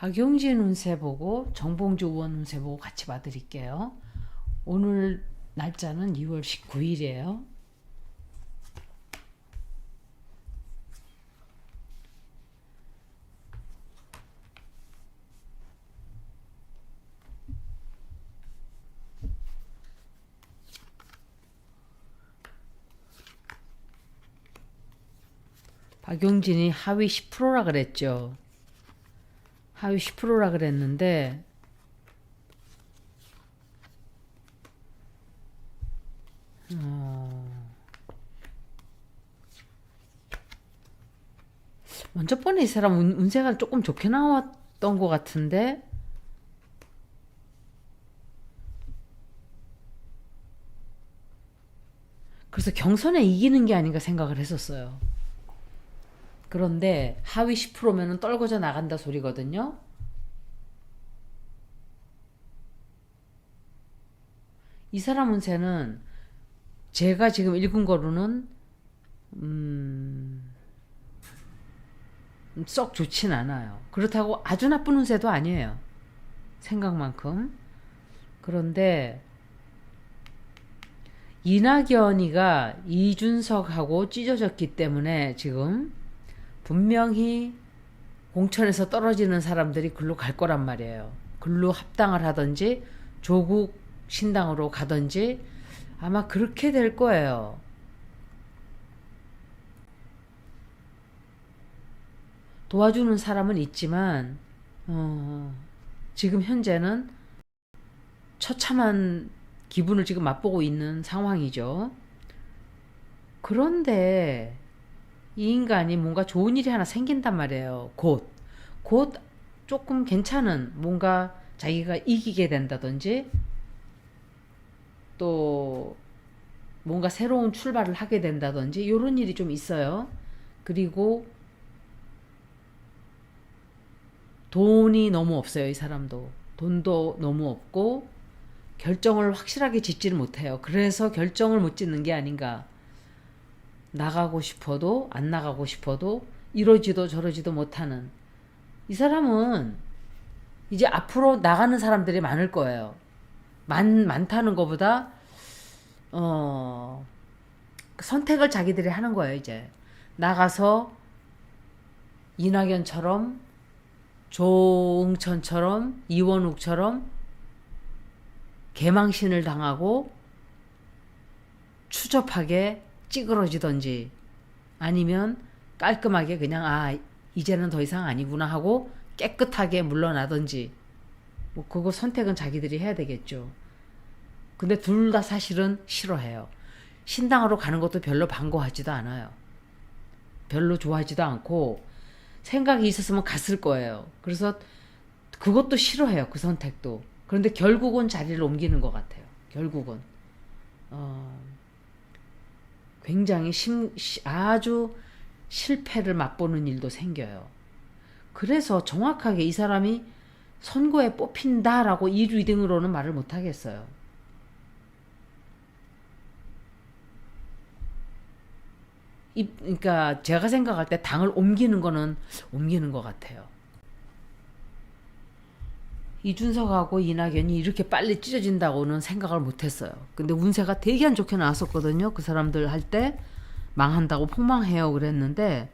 박용진 운세 보고 정봉주 의원 운세 보고 같이 봐드릴게요. 오늘 날짜는 2월 19일이에요. 박용진이 하위 10%라 그랬죠. 하위 10%라 그랬는데 먼저 번에 이 사람 운세가 조금 좋게 나왔던 것 같은데 그래서 경선에 이기는 게 아닌가 생각을 했었어요. 그런데 하위 10%면은 떨궈져 나간다 소리거든요. 이 사람 운세는 제가 지금 읽은 거로는 썩 좋진 않아요. 그렇다고 아주 나쁜 운세도 아니에요. 생각만큼. 그런데 이낙연이가 이준석하고 찢어졌기 때문에 지금 분명히 공천에서 떨어지는 사람들이 글로 갈 거란 말이에요. 글로 합당을 하든지 조국 신당으로 가든지 아마 그렇게 될 거예요. 도와주는 사람은 있지만 지금 현재는 처참한 기분을 지금 맛보고 있는 상황이죠. 그런데 이 인간이 뭔가 좋은 일이 하나 생긴단 말이에요. 곧 조금 괜찮은 뭔가 자기가 이기게 된다든지 또 뭔가 새로운 출발을 하게 된다든지 이런 일이 좀 있어요. 그리고 돈이 너무 없어요. 이 사람도 돈도 너무 없고 결정을 확실하게 짓지를 못해요. 그래서 결정을 못 짓는 게 아닌가. 나가고 싶어도 안 나가고 싶어도 이러지도 저러지도 못하는 이 사람은 이제 앞으로 나가는 사람들이 많을 거예요. 많다는 것보다 선택을 자기들이 하는 거예요. 이제 나가서 이낙연처럼 조응천처럼 이원욱처럼 개망신을 당하고 추접하게 찌그러지던지 아니면 깔끔하게 그냥 이제는 더 이상 아니구나 하고 깨끗하게 물러나던지 뭐 그거 선택은 자기들이 해야 되겠죠. 근데 둘 다 사실은 싫어해요. 신당으로 가는 것도 별로 반가워하지도 않아요. 별로 좋아하지도 않고 생각이 있었으면 갔을 거예요. 그래서 그것도 싫어해요. 그 선택도. 그런데 결국은 자리를 옮기는 것 같아요. 결국은 굉장히 아주 실패를 맛보는 일도 생겨요. 그래서 정확하게 이 사람이 선거에 뽑힌다라고 이 리딩으로는 말을 못하겠어요. 그러니까 제가 생각할 때 당을 옮기는 거는 옮기는 것 같아요. 이준석하고 이낙연이 이렇게 빨리 찢어진다고는 생각을 못했어요. 근데 운세가 되게 안 좋게 나왔었거든요. 그 사람들 할 때 망한다고 폭망해요 그랬는데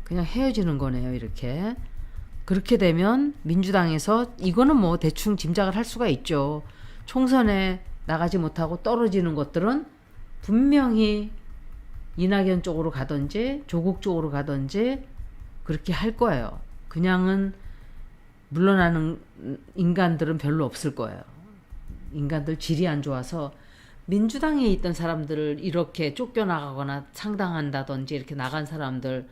그냥 헤어지는 거네요. 이렇게. 그렇게 되면 민주당에서 이거는 뭐 대충 짐작을 할 수가 있죠. 총선에 나가지 못하고 떨어지는 것들은 분명히 이낙연 쪽으로 가든지 조국 쪽으로 가든지 그렇게 할 거예요. 그냥은 물러나는 인간들은 별로 없을 거예요. 인간들 질이 안 좋아서 민주당에 있던 사람들을 이렇게 쫓겨나가거나 상당한다든지 이렇게 나간 사람들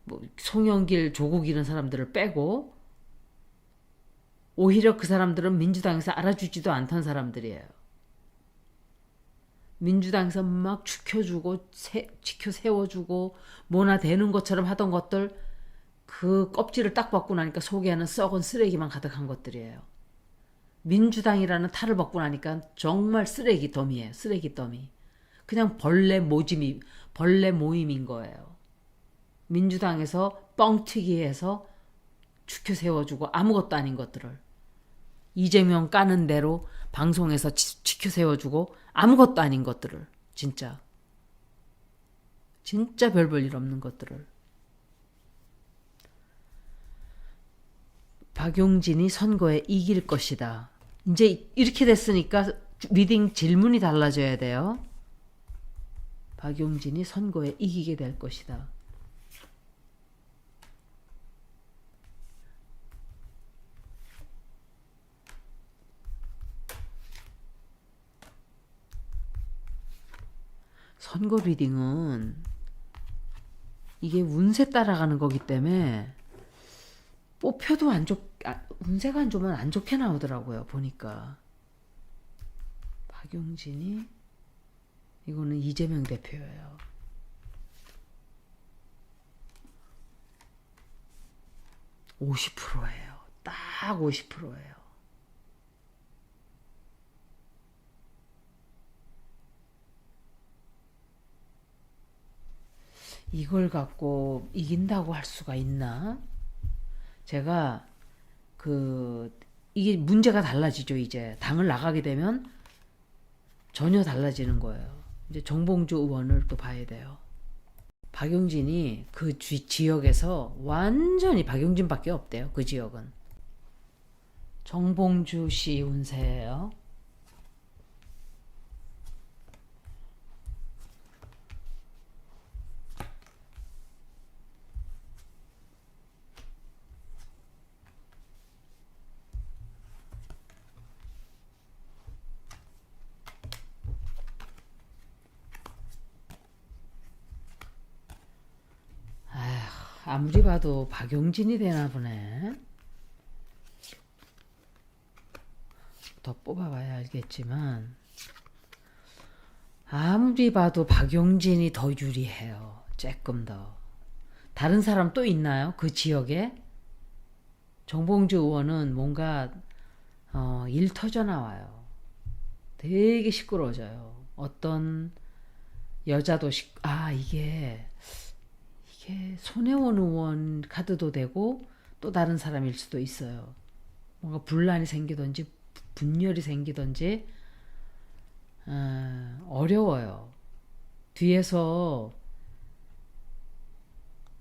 뭐 송영길, 조국 이런 사람들을 빼고 오히려 그 사람들은 민주당에서 알아주지도 않던 사람들이에요. 민주당에서 막 지켜주고 지켜 세워주고 뭐나 되는 것처럼 하던 것들 그 껍질을 딱 벗고 나니까 속에는 썩은 쓰레기만 가득한 것들이에요. 민주당이라는 탈을 벗고 나니까 정말 쓰레기 더미예요. 쓰레기 더미. 그냥 벌레 모임인 거예요. 민주당에서 뻥튀기해서 치켜 세워주고 아무것도 아닌 것들을 이재명 까는 대로 방송에서 치켜 세워주고 아무것도 아닌 것들을 진짜 별 볼 일 없는 것들을. 박용진이 선거에 이길 것이다. 이제 이렇게 됐으니까 리딩 질문이 달라져야 돼요. 박용진이 선거에 이기게 될 것이다. 선거 리딩은 이게 운세 따라가는 거기 때문에 뽑혀도 운세가 안 좋으면 안 좋게 나오더라고요. 보니까 박용진이 이거는 이재명 대표예요. 50%예요. 딱 50%예요. 이걸 갖고 이긴다고 할 수가 있나? 제가 이게 문제가 달라지죠. 이제 당을 나가게 되면 전혀 달라지는 거예요. 이제 정봉주 의원을 또 봐야 돼요. 박용진이 그 지역에서 완전히 박용진밖에 없대요. 그 지역은. 정봉주 씨 운세예요. 아무리 봐도 박용진이 되나 보네. 더 뽑아봐야 알겠지만 아무리 봐도 박용진이 더 유리해요. 조금 더. 다른 사람 또 있나요? 그 지역에? 정봉주 의원은 뭔가 일 터져 나와요. 되게 시끄러워져요. 어떤 여자도 이게 손혜원 의원 카드도 되고 또 다른 사람일 수도 있어요. 뭔가 분란이 생기든지 분열이 생기든지 어려워요. 뒤에서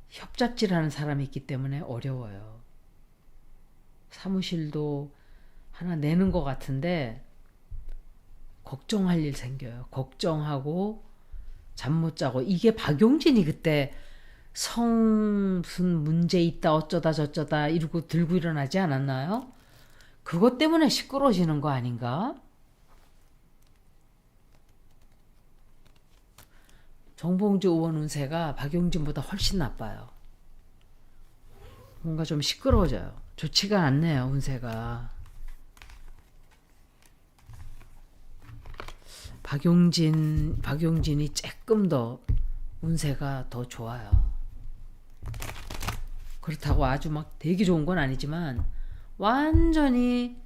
협잡질하는 사람이 있기 때문에 어려워요. 사무실도 하나 내는 것 같은데 걱정할 일 생겨요. 걱정하고 잠 못 자고. 이게 박용진이 그때 무슨 문제 있다 어쩌다 저쩌다 이러고 들고 일어나지 않았나요? 그것 때문에 시끄러워지는 거 아닌가? 정봉주 의원 운세가 박용진보다 훨씬 나빠요. 뭔가 좀 시끄러워져요. 좋지가 않네요. 운세가. 박용진이 조금 더 운세가 더 좋아요. 그렇다고 아주 막 되게 좋은 건 아니지만 완전히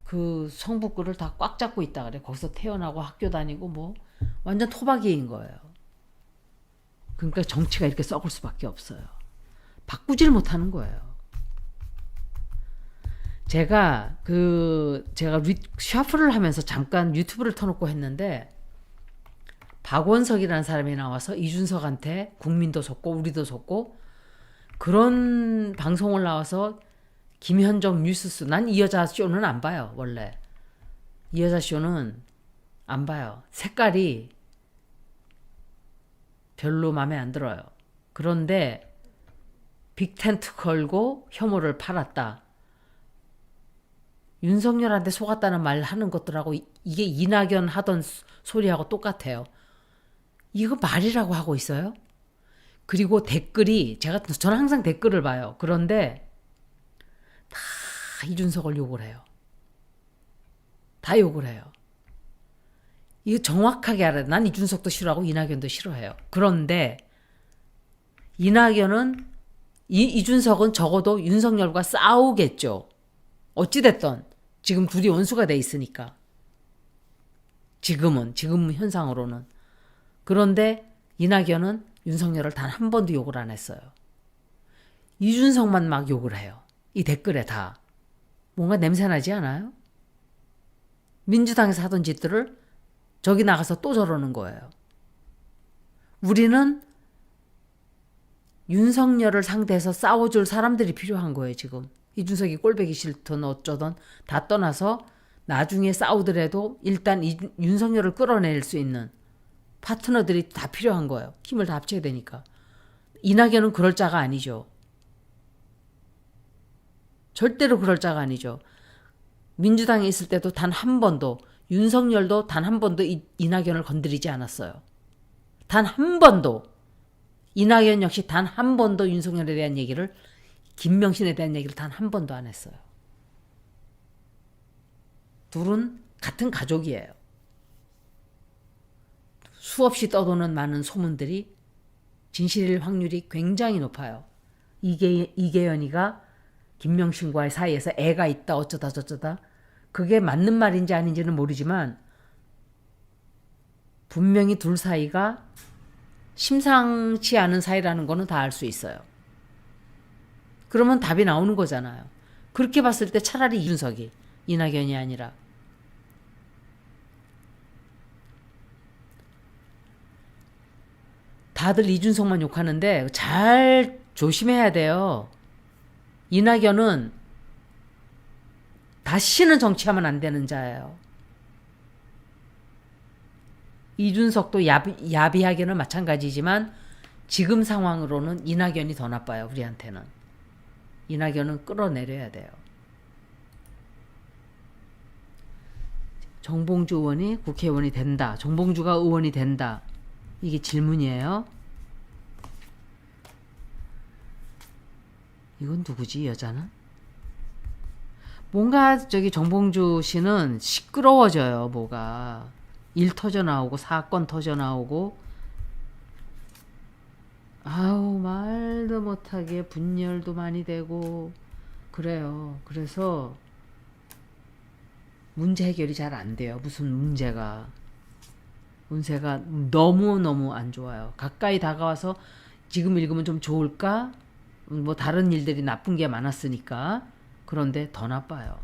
그 성북구를 다 꽉 잡고 있다 그래. 거기서 태어나고 학교 다니고 뭐 완전 토박이인 거예요. 그러니까 정치가 이렇게 썩을 수밖에 없어요. 바꾸질 못하는 거예요. 제가 샤프를 하면서 잠깐 유튜브를 터놓고 했는데 박원석이라는 사람이 나와서 이준석한테 국민도 속고 우리도 속고 그런 방송을 나와서 김현정 뉴스스 난 이 여자 쇼는 안 봐요. 원래 이 여자 쇼는 안 봐요. 색깔이 별로 마음에 안 들어요. 그런데 빅텐트 걸고 혐오를 팔았다. 윤석열한테 속았다는 말 하는 것들하고 이게 이낙연 하던 소리하고 똑같아요. 이거 말이라고 하고 있어요? 그리고 댓글이 저는 항상 댓글을 봐요. 그런데 다 이준석을 욕을 해요. 다 욕을 해요. 이거 정확하게 알아요. 난 이준석도 싫어하고 이낙연도 싫어해요. 그런데 이준석은 적어도 윤석열과 싸우겠죠. 어찌됐든 지금 둘이 원수가 돼 있으니까. 지금 현상으로는. 그런데 이낙연은 윤석열을 단 한 번도 욕을 안 했어요. 이준석만 막 욕을 해요. 이 댓글에 다. 뭔가 냄새나지 않아요? 민주당에서 하던 짓들을 저기 나가서 또 저러는 거예요. 우리는 윤석열을 상대해서 싸워줄 사람들이 필요한 거예요, 지금. 이준석이 꼴보기 싫든 어쩌든 다 떠나서 나중에 싸우더라도 일단 윤석열을 끌어낼 수 있는 파트너들이 다 필요한 거예요. 힘을 다 합쳐야 되니까. 이낙연은 그럴 자가 아니죠. 절대로 그럴 자가 아니죠. 민주당에 있을 때도 단 한 번도, 윤석열도 단 한 번도 이낙연을 건드리지 않았어요. 단 한 번도. 이낙연 역시 단 한 번도 윤석열에 대한 얘기를, 김명신에 대한 얘기를 단 한 번도 안 했어요. 둘은 같은 가족이에요. 수없이 떠도는 많은 소문들이 진실일 확률이 굉장히 높아요. 이계연이가 김명신과의 사이에서 애가 있다 어쩌다 저쩌다. 그게 맞는 말인지 아닌지는 모르지만 분명히 둘 사이가 심상치 않은 사이라는 거는 다 알 수 있어요. 그러면 답이 나오는 거잖아요. 그렇게 봤을 때 차라리 이준석이, 이낙연이 아니라. 다들 이준석만 욕하는데 잘 조심해야 돼요. 이낙연은 다시는 정치하면 안 되는 자예요. 이준석도 야비하게는 마찬가지지만 지금 상황으로는 이낙연이 더 나빠요. 우리한테는. 이낙연은 끌어내려야 돼요. 정봉주 의원이 국회의원이 된다. 정봉주가 의원이 된다. 이게 질문이에요. 이건 누구지, 여자는? 뭔가 저기 정봉주 씨는 시끄러워져요, 뭐가. 일 터져 나오고 사건 터져 나오고 아우 말도 못하게 분열도 많이 되고 그래요. 그래서 문제 해결이 잘 안 돼요. 무슨 문제가 너무너무 안 좋아요. 가까이 다가와서 지금 읽으면 좀 좋을까? 뭐 다른 일들이 나쁜 게 많았으니까. 그런데 더 나빠요.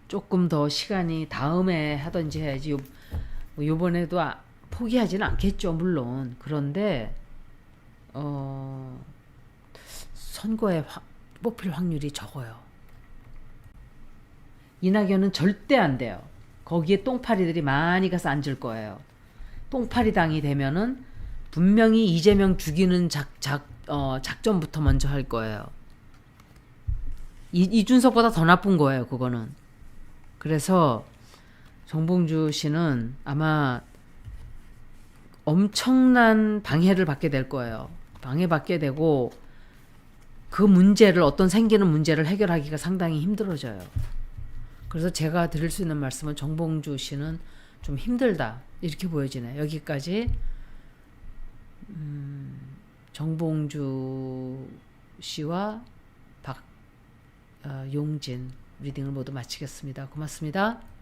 조금 더 시간이 다음에 하든지 해야지. 요번에도 포기하지는 않겠죠, 물론. 그런데 선거에 뽑힐 확률이 적어요. 이낙연은 절대 안 돼요. 거기에 똥파리들이 많이 가서 앉을 거예요. 똥파리당이 되면은 분명히 이재명 죽이는 작전부터 먼저 할 거예요. 이준석보다 더 나쁜 거예요, 그거는. 그래서 정봉주 씨는 아마 엄청난 방해를 받게 될 거예요. 방해받게 되고 그 문제를, 어떤 생기는 문제를 해결하기가 상당히 힘들어져요. 그래서 제가 드릴 수 있는 말씀은 정봉주 씨는 좀 힘들다, 이렇게 보여지네요. 여기까지 정봉주 씨와 박용진 리딩을 모두 마치겠습니다. 고맙습니다.